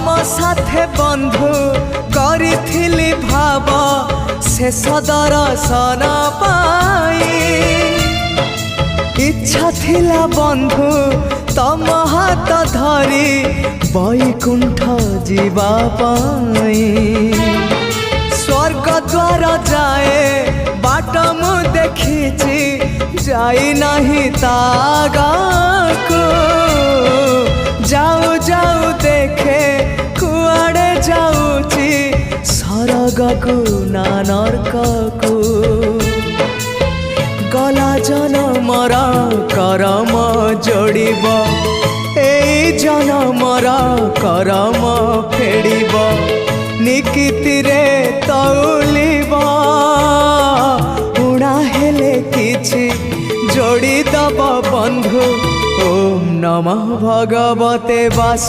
तम साथे बंधु करिथिली भाव शेष दर्शन पाई इच्छा थिला बंधु तम हाथ धरी बैकुंठ जीवा पाई स्वर्ग द्वार जाए बाट मु देखी जाई नहीं तागाको जाऊ जाऊ देखे कुआड़े जाऊची सरगकु ना नरककु गला जनमर करम जोड़ब एई जनमर करम फेड़ब निकिति रे तौलिब उड़ा हेले किछि जोड़ी दब बंधु ओम नमः भगवते वासुदेवाय।